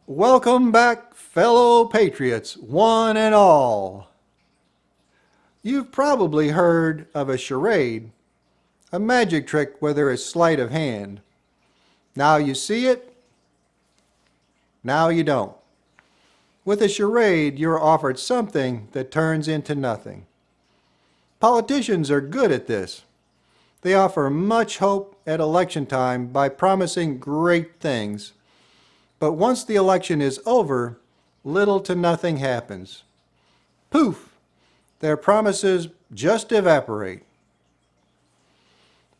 Welcome back, fellow Patriots, one and all. You've probably heard of a charade, a magic trick where there is sleight of hand. Now you see it, now you don't. With a charade, you're offered something that turns into nothing. Politicians are good at this. They offer much hope at election time by promising great things. But once the election is over, little to nothing happens. Poof! Their promises just evaporate.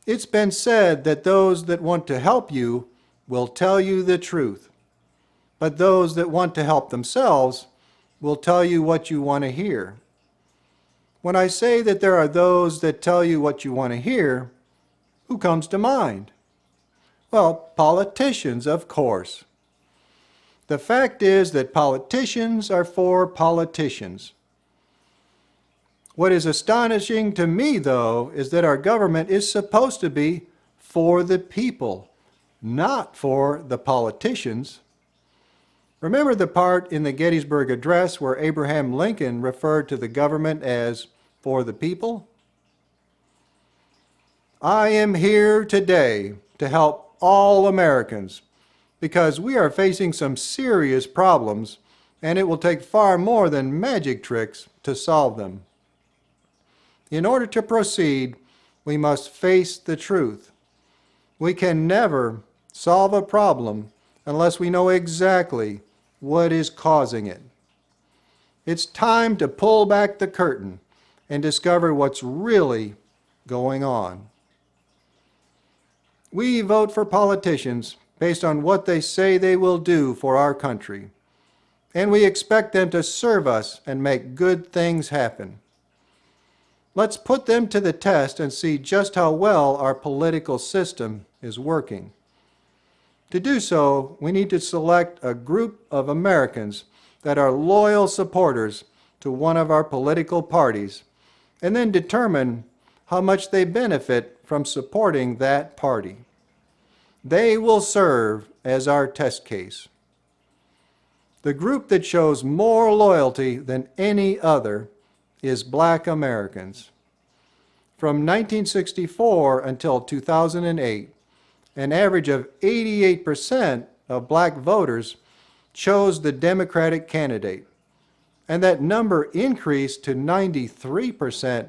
It's been said that those that want to help you will tell you the truth, but those that want to help themselves will tell you what you want to hear. When I say that there are those that tell you what you want to hear, who comes to mind? Well, politicians, of course. The fact is that politicians are for politicians. What is astonishing to me, though, is that our government is supposed to be for the people, not for the politicians. Remember the part in the Gettysburg Address where Abraham Lincoln referred to the government as for the people? I am here today to help all Americans, because we are facing some serious problems, and it will take far more than magic tricks to solve them. In order to proceed, we must face the truth. We can never solve a problem unless we know exactly what is causing it. It's time to pull back the curtain and discover what's really going on. We vote for politicians based on what they say they will do for our country, and we expect them to serve us and make good things happen. Let's put them to the test and see just how well our political system is working. To do so, we need to select a group of Americans that are loyal supporters to one of our political parties, and then determine how much they benefit from supporting that party. They will serve as our test case. The group that shows more loyalty than any other is Black Americans. From 1964 until 2008, an average of 88% of Black voters chose the Democratic candidate, and that number increased to 93%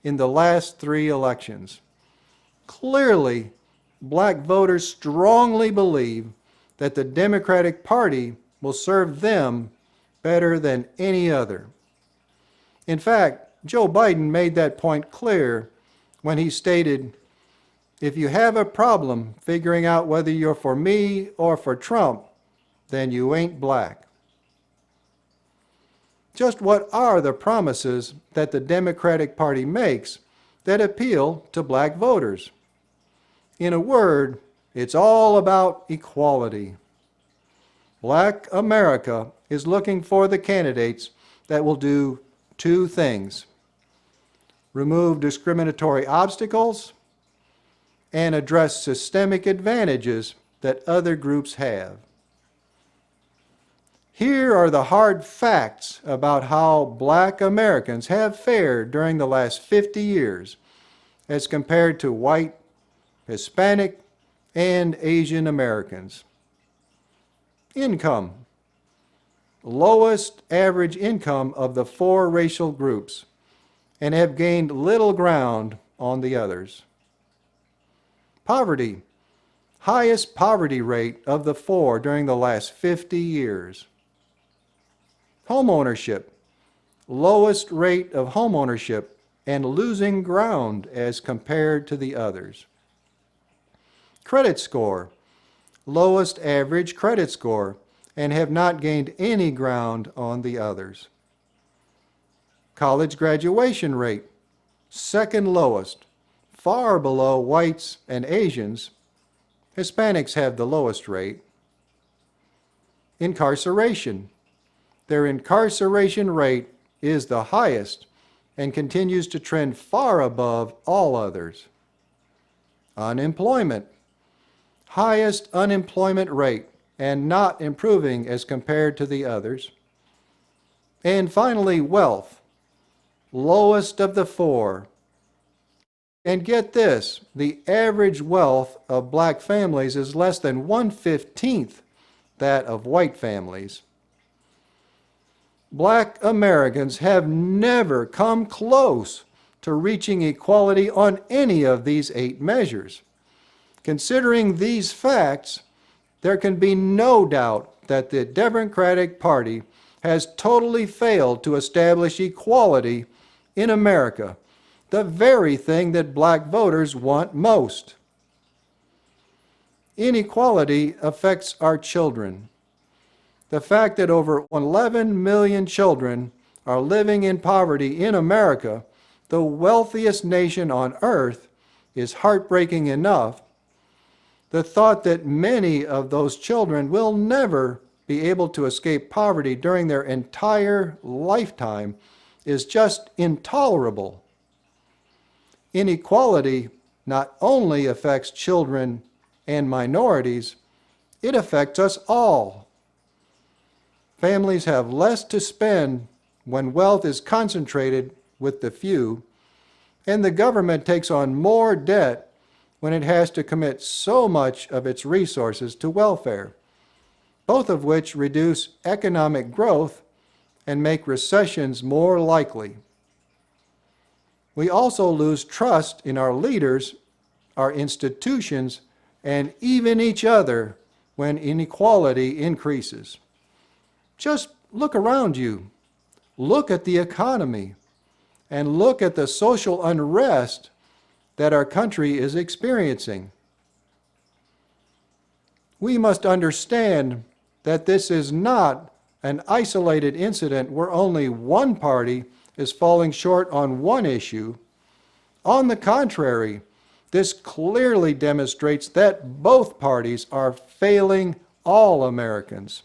in the last 3 elections. Clearly, Black voters strongly believe that the Democratic Party will serve them better than any other. In fact, Joe Biden made that point clear when he stated, "If you have a problem figuring out whether you're for me or for Trump, then you ain't Black." Just what are the promises that the Democratic Party makes that appeal to Black voters? In a word, it's all about equality. Black America is looking for the candidates that will do 2 things: remove discriminatory obstacles and address systemic advantages that other groups have. Here are the hard facts about how Black Americans have fared during the last 50 years as compared to white, Hispanic, and Asian Americans. Income. Lowest average income of the 4 racial groups, and have gained little ground on the others. Poverty. Highest poverty rate of the 4 during the last 50 years. Homeownership. Lowest rate of homeownership and losing ground as compared to the others. Credit score. Lowest average credit score and have not gained any ground on the others. College graduation rate. Second lowest, far below whites and Asians. Hispanics have the lowest rate. Incarceration. Their incarceration rate is the highest and continues to trend far above all others. Unemployment. Highest unemployment rate and not improving as compared to the others. And finally, wealth, lowest of the four. And get this, the average wealth of black families is less than 1/15 that of white families. Black Americans have never come close to reaching equality on any of these 8 measures. Considering these facts, there can be no doubt that the Democratic Party has totally failed to establish equality in America, the very thing that black voters want most. Inequality affects our children. The fact that over 11 million children are living in poverty in America, the wealthiest nation on earth, is heartbreaking enough. The thought that many of those children will never be able to escape poverty during their entire lifetime is just intolerable. Inequality not only affects children and minorities, it affects us all. Families have less to spend when wealth is concentrated with the few, and the government takes on more debt when it has to commit so much of its resources to welfare, both of which reduce economic growth and make recessions more likely. We also lose trust in our leaders, our institutions, and even each other when inequality increases. Just look around you. Look at the economy, and look at the social unrest that our country is experiencing. We must understand that this is not an isolated incident where only one party is falling short on one issue. On the contrary, this clearly demonstrates that both parties are failing all Americans.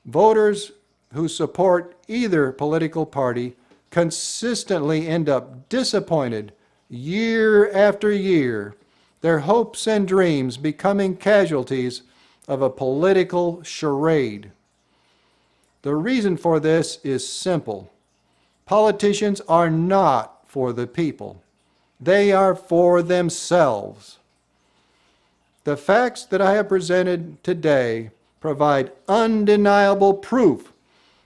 Voters who support either political party consistently end up disappointed year after year, their hopes and dreams becoming casualties of a political charade. The reason for this is simple. Politicians are not for the people. They are for themselves. The facts that I have presented today provide undeniable proof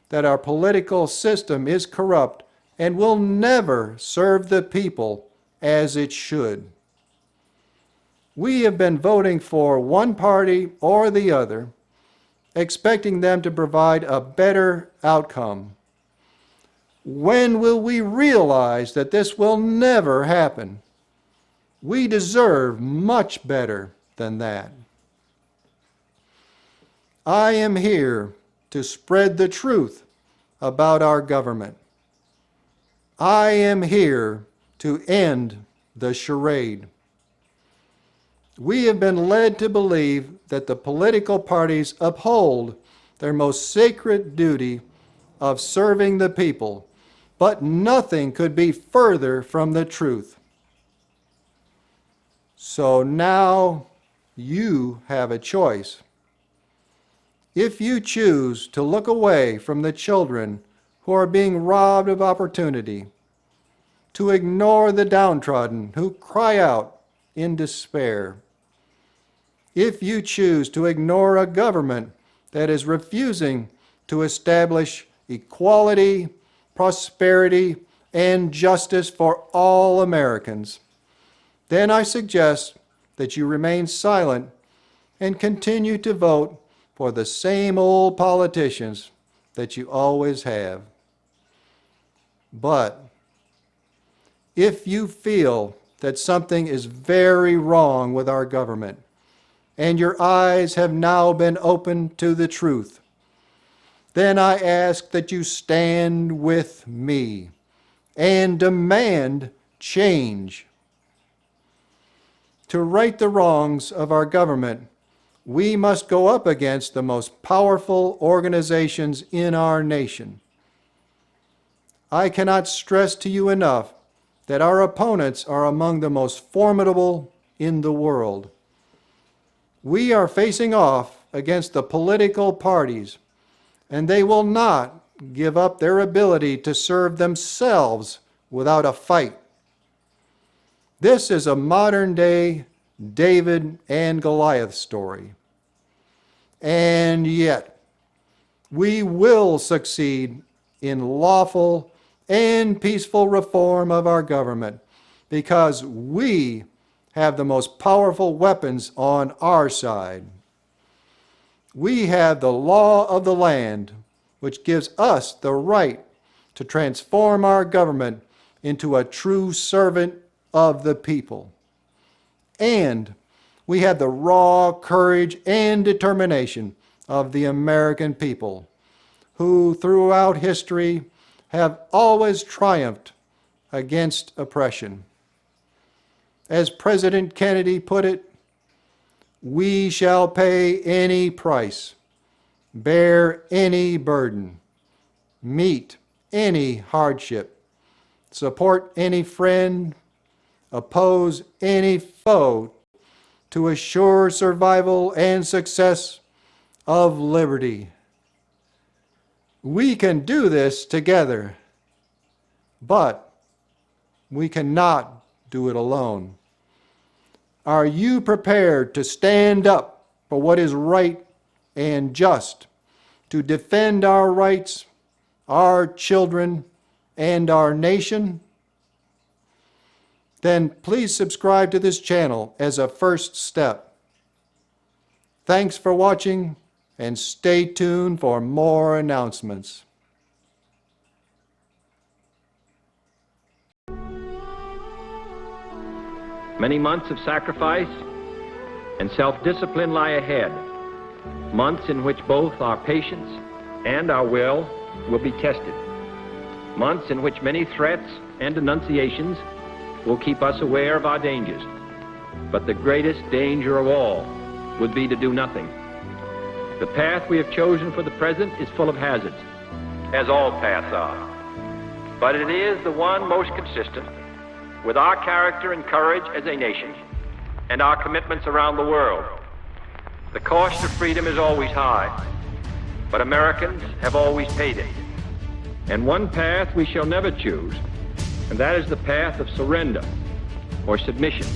that our political system is corrupt and will never serve the people as it should. We have been voting for one party or the other, expecting them to provide a better outcome. When will we realize that this will never happen? We deserve much better than that. I am here to spread the truth about our government. I am here to end the charade. We have been led to believe that the political parties uphold their most sacred duty of serving the people, but nothing could be further from the truth. So now you have a choice. If you choose to look away from the children who are being robbed of opportunity, to ignore the downtrodden who cry out in despair, if you choose to ignore a government that is refusing to establish equality, prosperity, and justice for all Americans, then I suggest that you remain silent and continue to vote for the same old politicians that you always have. But if you feel that something is very wrong with our government, and your eyes have now been opened to the truth, then I ask that you stand with me and demand change. To right the wrongs of our government, we must go up against the most powerful organizations in our nation. I cannot stress to you enough that our opponents are among the most formidable in the world. We are facing off against the political parties, and they will not give up their ability to serve themselves without a fight. This is a modern-day David and Goliath story. And yet, we will succeed in lawful and peaceful reform of our government because we have the most powerful weapons on our side. We have the law of the land, which gives us the right to transform our government into a true servant of the people. And we have the raw courage and determination of the American people, who throughout history have always triumphed against oppression. As President Kennedy put it, we shall pay any price, bear any burden, meet any hardship, support any friend, oppose any foe to assure survival and success of liberty. We can do this together, but we cannot do it alone. Are you prepared to stand up for what is right and just, to defend our rights, our children, and our nation? Then please subscribe to this channel as a first step. Thanks for watching, and stay tuned for more announcements. Many months of sacrifice and self-discipline lie ahead, months in which both our patience and our will be tested, months in which many threats and denunciations will keep us aware of our dangers. But the greatest danger of all would be to do nothing. The path we have chosen for the present is full of hazards, as all paths are. But it is the one most consistent with our character and courage as a nation and our commitments around the world. The cost of freedom is always high, but Americans have always paid it. And one path we shall never choose, and that is the path of surrender or submission.